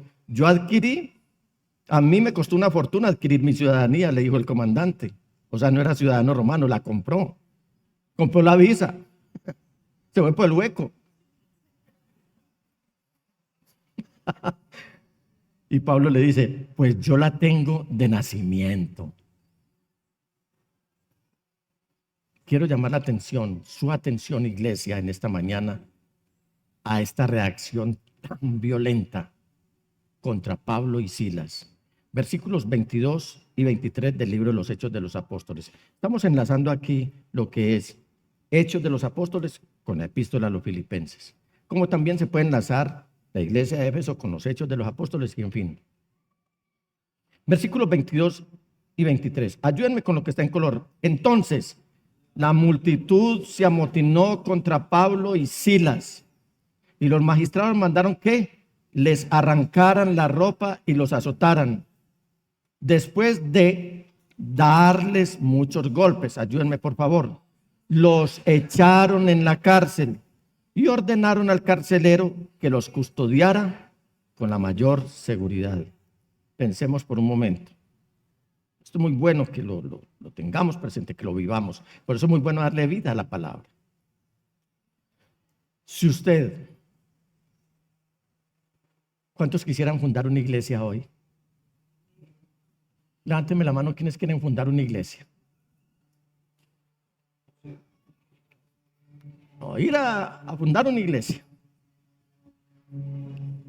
a mí me costó una fortuna adquirir mi ciudadanía, le dijo el comandante. O sea, no era ciudadano romano, la compró. Compró la visa. Se fue por el hueco. Y Pablo le dice, pues yo la tengo de nacimiento. Quiero llamar la atención, su atención, iglesia, en esta mañana, a esta reacción tan violenta contra Pablo y Silas. Versículos 22 y 23 del libro de los Hechos de los Apóstoles. Estamos enlazando aquí lo que es Hechos de los Apóstoles con la epístola a los Filipenses. Como también se puede enlazar la iglesia de Éfeso con los Hechos de los Apóstoles y en fin. Versículos 22 y 23. Ayúdenme con lo que está en color. Entonces, la multitud se amotinó contra Pablo y Silas. Y los magistrados mandaron que les arrancaran la ropa y los azotaran. Después de darles muchos golpes, ayúdenme por favor, los echaron en la cárcel y ordenaron al carcelero que los custodiara con la mayor seguridad. Pensemos por un momento. Esto es muy bueno que lo tengamos presente, que lo vivamos. Por eso es muy bueno darle vida a la palabra. Si usted, ¿cuántos quisieran fundar una iglesia hoy? Levánteme la mano, ¿quiénes quieren fundar una iglesia? No, ir a fundar una iglesia.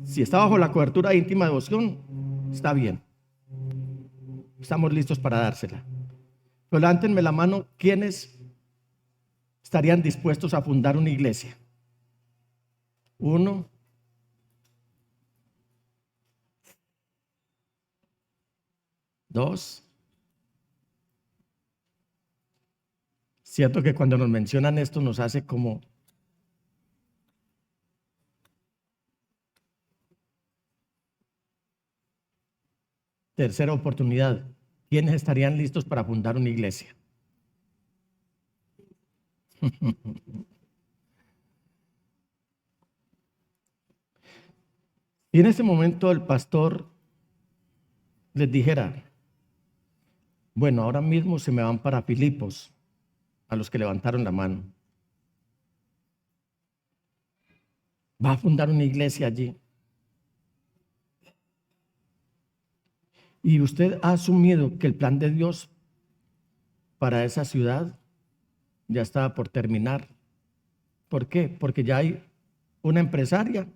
Si está bajo la cobertura de íntima devoción, está bien. Estamos listos para dársela. Pero levántenme la mano, ¿quiénes estarían dispuestos a fundar una iglesia? 1, 2. Cierto que cuando nos mencionan esto nos hace como tercera oportunidad. ¿Quiénes estarían listos para fundar una iglesia? Y en ese momento el pastor les dijera, bueno, ahora mismo se me van para Filipos, a los que levantaron la mano. Va a fundar una iglesia allí. Y usted ha asumido que el plan de Dios para esa ciudad ya estaba por terminar. ¿Por qué? Porque ya hay una empresaria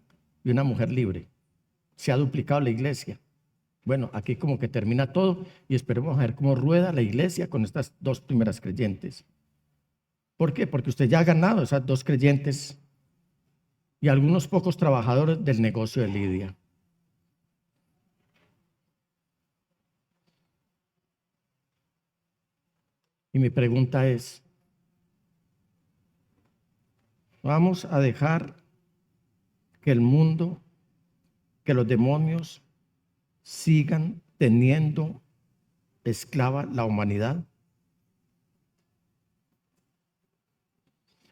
y una mujer libre. Se ha duplicado la iglesia. Bueno, aquí como que termina todo y esperemos a ver cómo rueda la iglesia con estas 2 primeras creyentes. ¿Por qué? Porque usted ya ha ganado esas 2 creyentes y algunos pocos trabajadores del negocio de Lidia. Y mi pregunta es, ¿vamos a dejar que el mundo, que los demonios sigan teniendo esclava la humanidad?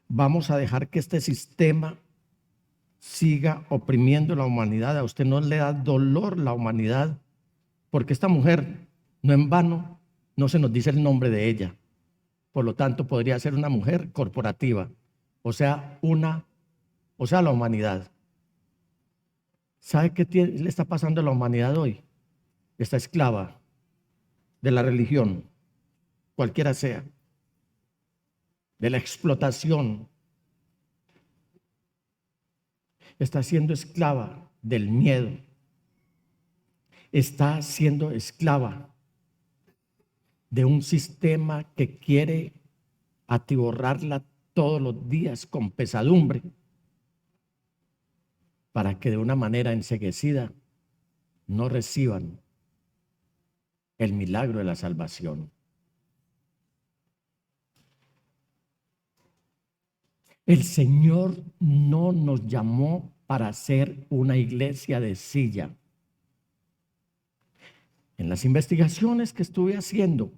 ¿Vamos a dejar que este sistema siga oprimiendo la humanidad? A usted no le da dolor la humanidad, porque esta mujer, no en vano, no se nos dice el nombre de ella. Por lo tanto, podría ser una mujer corporativa, o sea, la humanidad. ¿Sabe qué le está pasando a la humanidad hoy? Está esclava de la religión, cualquiera sea, de la explotación. Está siendo esclava del miedo. Está siendo esclava de un sistema que quiere atiborrarla todos los días con pesadumbre para que de una manera enceguecida no reciban el milagro de la salvación. El Señor no nos llamó para ser una iglesia de silla. En las investigaciones que estuve haciendo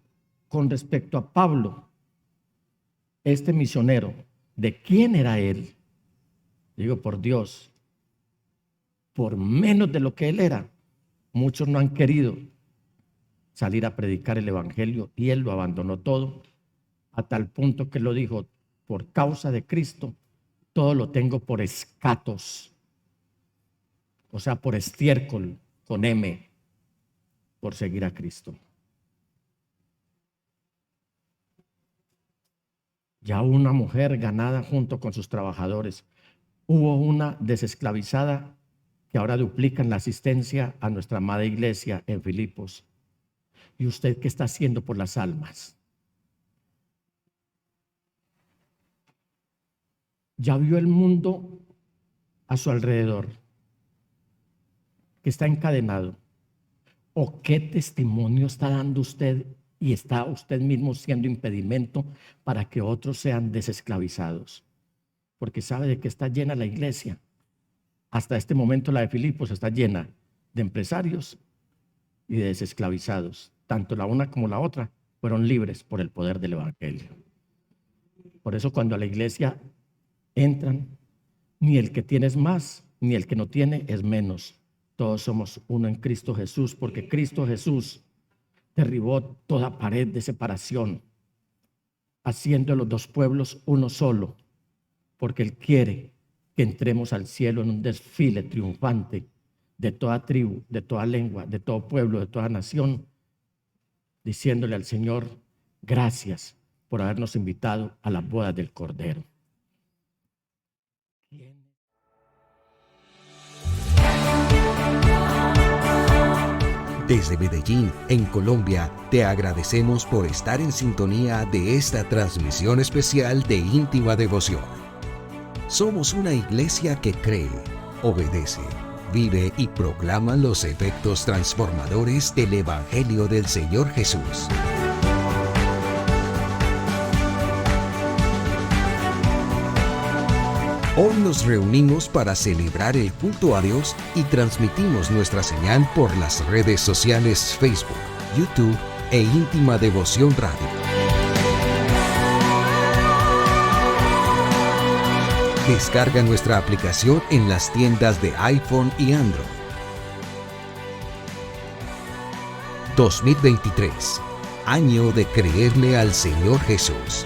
con respecto a Pablo, este misionero, ¿de quién era él? Digo, por Dios, por menos de lo que él era, muchos no han querido salir a predicar el evangelio y él lo abandonó todo, a tal punto que lo dijo, por causa de Cristo, todo lo tengo por escatos, o sea, por estiércol, con M, por seguir a Cristo. Ya una mujer ganada junto con sus trabajadores. Hubo una desesclavizada que ahora duplican la asistencia a nuestra amada iglesia en Filipos. ¿Y usted qué está haciendo por las almas? Ya vio el mundo a su alrededor que está encadenado. ¿O qué testimonio está dando usted y está usted mismo siendo impedimento para que otros sean desesclavizados? Porque sabe de que está llena la iglesia. Hasta este momento la de Filipos está llena de empresarios y de desesclavizados. Tanto la una como la otra fueron libres por el poder del evangelio. Por eso cuando a la iglesia entran, Ni el que tiene es más, ni el que no tiene es menos. Todos somos uno en Cristo Jesús, porque Cristo Jesús derribó toda pared de separación, haciendo los dos pueblos uno solo, porque Él quiere que entremos al cielo en un desfile triunfante de toda tribu, de toda lengua, de todo pueblo, de toda nación, diciéndole al Señor, gracias por habernos invitado a las bodas del Cordero. Desde Medellín, en Colombia, te agradecemos por estar en sintonía de esta transmisión especial de Íntima Devoción. Somos una iglesia que cree, obedece, vive y proclama los efectos transformadores del Evangelio del Señor Jesús. Hoy nos reunimos para celebrar el culto a Dios y transmitimos nuestra señal por las redes sociales Facebook, YouTube e Íntima Devoción Radio. Descarga nuestra aplicación en las tiendas de iPhone y Android. 2023, año de creerle al Señor Jesús.